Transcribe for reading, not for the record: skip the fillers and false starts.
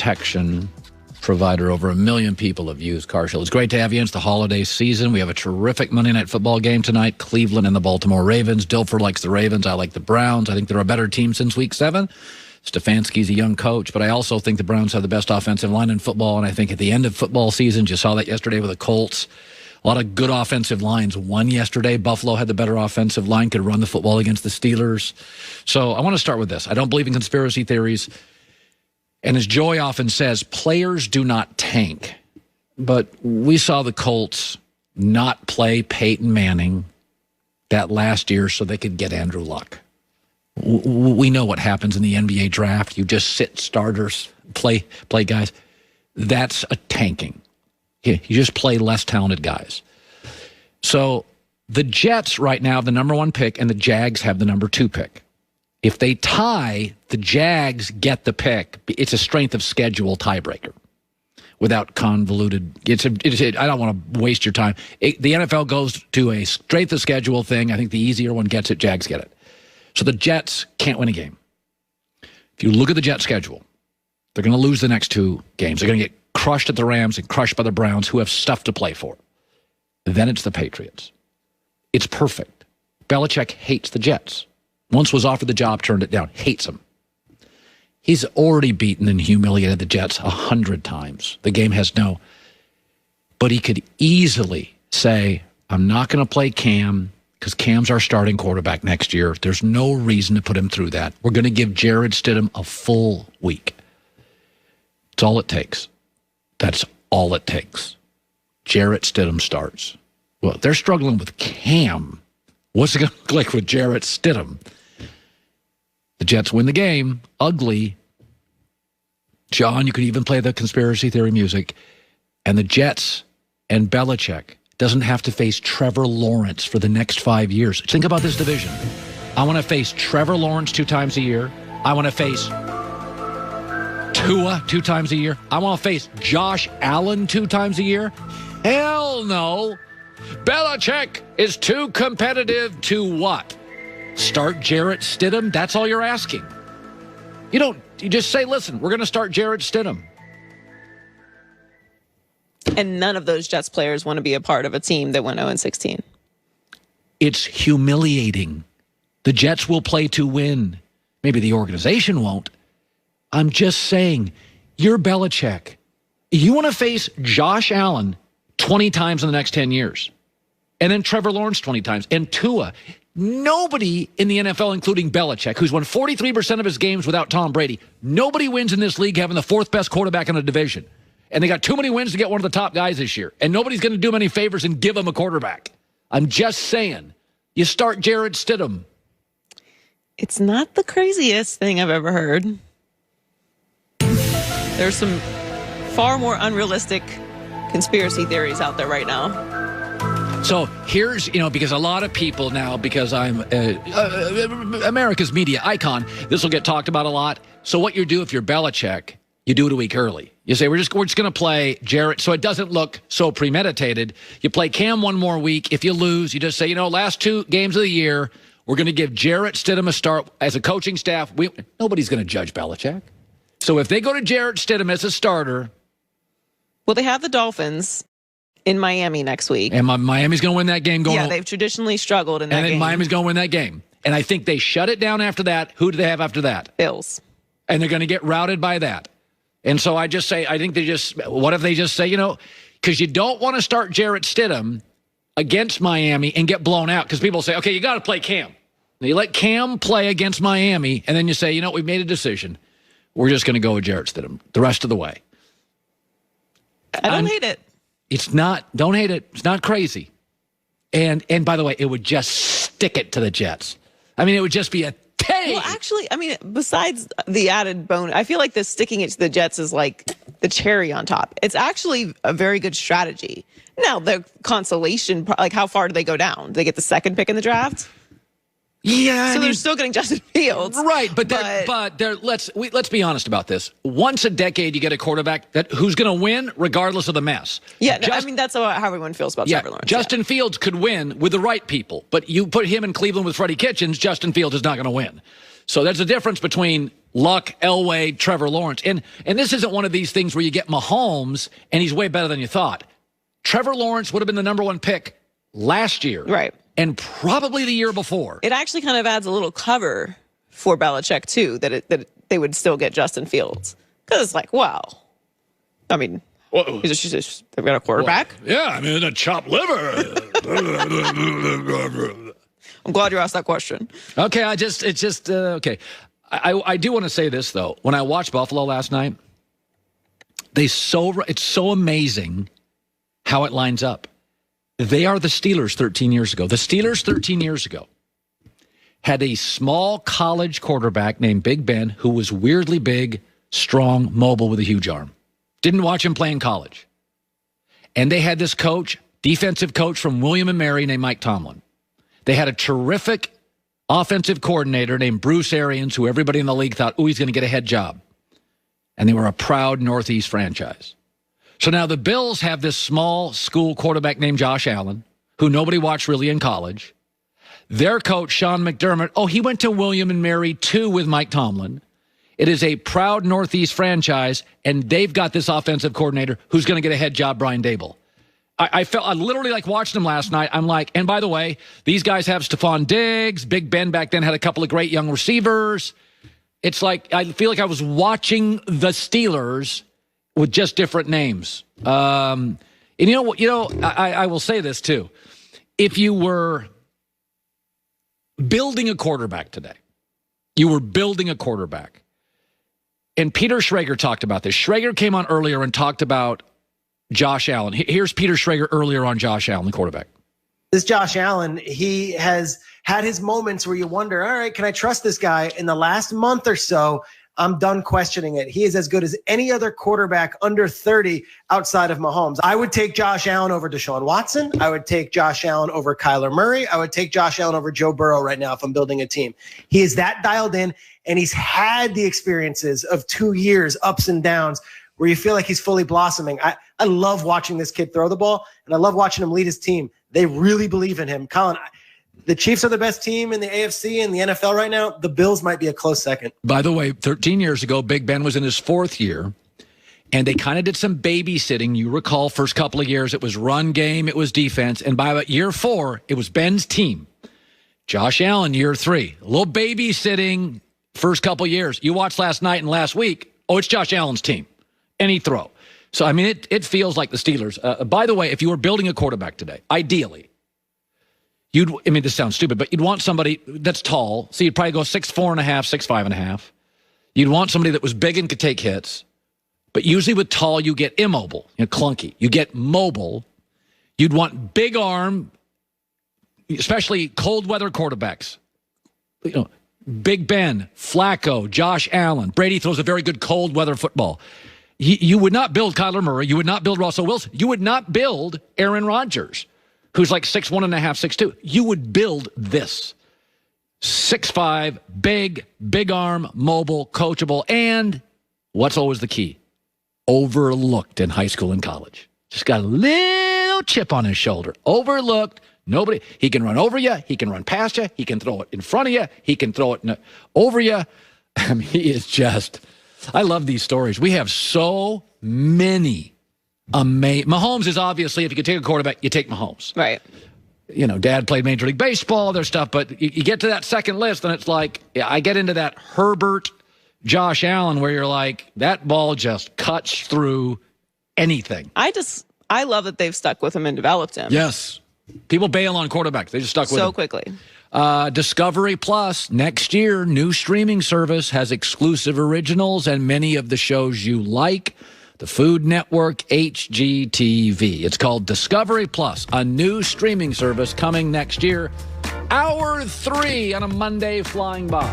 protection provider. Over 1 million people have used CarShield. It's great to have you. It's the holiday season. We have a terrific Monday Night Football game tonight. Cleveland and the Baltimore Ravens. Dilfer likes the Ravens. I like the Browns. I think they're a better team since Week 7. Stefanski's a young coach, but I also think the Browns have the best offensive line in football, and I think at the end of football season, you saw that yesterday with the Colts, a lot of good offensive lines won yesterday. Buffalo had the better offensive line, could run the football against the Steelers. So I want to start with this. I don't believe in conspiracy theories. And as Joy often says, players do not tank. But we saw the Colts not play Peyton Manning that last year so they could get Andrew Luck. We know what happens in the NBA draft. You just sit starters, play guys. That's a tanking. You just play less talented guys. So the Jets right now have the number 1 pick, and the Jags have the number 2 pick. If they tie, the Jags get the pick. It's a strength of schedule tiebreaker without convoluted. I don't want to waste your time. The NFL goes to a strength of schedule thing. I think the easier one gets it. Jags get it. So the Jets can't win a game. If you look at the Jets schedule, they're going to lose the next 2 games. They're going to get crushed at the Rams and crushed by the Browns, who have stuff to play for. Then it's the Patriots. It's perfect. Belichick hates the Jets. Once was offered the job, turned it down. Hates them. He's already beaten and humiliated the Jets 100 times. The game has no. But he could easily say, I'm not going to play Cam because Cam's our starting quarterback next year. There's no reason to put him through that. We're going to give Jarrett Stidham a full week. That's all it takes. That's all it takes. Jarrett Stidham starts. Well, they're struggling with Cam. What's it going to look like with Jarrett Stidham? The Jets win the game. Ugly. John, you could even play the conspiracy theory music. And the Jets and Belichick doesn't have to face Trevor Lawrence for the next 5 years. Think about this division. I want to face Trevor Lawrence 2 times a year. I want to face Tua 2 times a year. I want to face Josh Allen 2 times a year. Hell no. Belichick is too competitive to what? Start Jarrett Stidham? That's all you're asking. You just say, listen, we're going to start Jarrett Stidham. And none of those Jets players want to be a part of a team that went 0-16. It's humiliating. The Jets will play to win. Maybe the organization won't. I'm just saying, you're Belichick. You want to face Josh Allen 20 times in the next 10 years. And then Trevor Lawrence 20 times. And Tua. Nobody in the NFL, including Belichick, who's won 43% of his games without Tom Brady, nobody wins in this league having the 4th best quarterback in the division. And they got too many wins to get one of the top guys this year. And nobody's going to do him any favors and give him a quarterback. I'm just saying, you start Jarrett Stidham. It's not the craziest thing I've ever heard. There's some far more unrealistic conspiracy theories out there right now. So here's, because a lot of people now, because I'm America's media icon, this will get talked about a lot. So what you do if you're Belichick, you do it a week early. You say, we're just going to play Jarrett so it doesn't look so premeditated. You play Cam 1 more week. If you lose, you just say, last 2 games of the year, we're going to give Jarrett Stidham a start. As a coaching staff, nobody's going to judge Belichick. So if they go to Jarrett Stidham as a starter. Well, they have the Dolphins in Miami next week. And Miami's going to win that game. They've traditionally struggled in that game. And then Miami's going to win that game. And I think they shut it down after that. Who do they have after that? Bills. And they're going to get routed by that. And so I just say, what if they just say, because you don't want to start Jarrett Stidham against Miami and get blown out. Because people say, okay, you got to play Cam. And you let Cam play against Miami, and then you say, we've made a decision. We're just going to go with Jarrett Stidham the rest of the way. I don't hate it. Don't hate it. It's not crazy. And by the way, it would just stick it to the Jets. It would just be a take. Well, actually, besides the added bonus, I feel like the sticking it to the Jets is like the cherry on top. It's actually a very good strategy. Now, the consolation, like how far do they go down? Do they get the 2nd pick in the draft? Yeah, they're still getting Justin Fields, right? But let's be honest about this. Once a decade, you get a quarterback who's going to win regardless of the mess. Yeah, that's how everyone feels about Trevor Lawrence. Justin Fields could win with the right people, but you put him in Cleveland with Freddie Kitchens, Justin Fields is not going to win. So there's a difference between Luck, Elway, Trevor Lawrence. And this isn't one of these things where you get Mahomes and he's way better than you thought. Trevor Lawrence would have been the number one pick last year. Right. And probably the year before. It actually kind of adds a little cover for Belichick, too, that they would still get Justin Fields. Because it's like, wow. I mean, they've got a quarterback. Well, yeah, I mean, a chopped liver. I'm glad you asked that question. Okay, okay. I do want to say this, though. When I watched Buffalo last night, it's so amazing how it lines up. They are the Steelers 13 years ago. The Steelers 13 years ago had a small college quarterback named Big Ben who was weirdly big, strong, mobile with a huge arm. Didn't watch him play in college. And they had this coach, defensive coach from William & Mary named Mike Tomlin. They had a terrific offensive coordinator named Bruce Arians, who everybody in the league thought, he's going to get a head job. And they were a proud Northeast franchise. So now the Bills have this small school quarterback named Josh Allen, who nobody watched really in college. Their coach, Sean McDermott, he went to William & Mary too with Mike Tomlin. It is a proud Northeast franchise, and they've got this offensive coordinator who's going to get a head job, Brian Daboll. I literally like watching them last night. I'm like, and by the way, these guys have Stephon Diggs. Big Ben back then had a couple of great young receivers. It's like, I feel like I was watching the Steelers with just different names. And I will say this too. If you were building a quarterback today, and Peter Schrager talked about this. Schrager came on earlier and talked about Josh Allen. Here's Peter Schrager earlier on Josh Allen, the quarterback. This Josh Allen, he has had his moments where you wonder, all right, can I trust this guy? In the last month or so, I'm done questioning it. He is as good as any other quarterback under 30 outside of Mahomes. I would take Josh Allen over Deshaun Watson. I would take Josh Allen over Kyler Murray. I would take Josh Allen over Joe Burrow right now if I'm building a team. He is that dialed in, and he's had the experiences of 2 years, ups and downs, where you feel like he's fully blossoming. I love watching this kid throw the ball, and I love watching him lead his team. They really believe in him. Colin, the Chiefs are the best team in the AFC and the NFL right now. The Bills might be a close second. By the way, 13 years ago, Big Ben was in his fourth year, and they kind of did some babysitting. You recall, first couple of years, it was run game, it was defense, and by about year 4, it was Ben's team. Josh Allen, year 3. A little babysitting first couple of years. You watched last night and last week, it's Josh Allen's team. Any throw. So, I mean, it feels like the Steelers. By the way, if you were building a quarterback today, ideally, this sounds stupid, but you'd want somebody that's tall. So you'd probably go 6'4.5", 6'5.5". You'd want somebody that was big and could take hits. But usually with tall, you get immobile, clunky. You get mobile. You'd want big arm, especially cold weather quarterbacks. Big Ben, Flacco, Josh Allen. Brady throws a very good cold weather football. You would not build Kyler Murray. You would not build Russell Wilson. You would not build Aaron Rodgers, who's like 6'1.5", 6'2". You would build this. 6'5", big arm, mobile, coachable, and what's always the key? Overlooked in high school and college. Just got a little chip on his shoulder. Overlooked. He can run over you. He can run past you. He can throw it in front of you. He can throw it over you. I mean, he is just... I love these stories. We have so many amazing... Mahomes is obviously, if you could take a quarterback, you take Mahomes. Right. Dad played Major League Baseball, there's stuff, but you get to that second list, and it's like, I get into that Herbert, Josh Allen, where you're like, that ball just cuts through anything. I love that they've stuck with him and developed him. Yes. People bail on quarterbacks. They just stuck with him. So quickly. Discovery Plus, next year, new streaming service, has exclusive originals and many of the shows you like. The Food Network, HGTV. It's called Discovery Plus, a new streaming service coming next year. Hour 3 on a Monday flying by.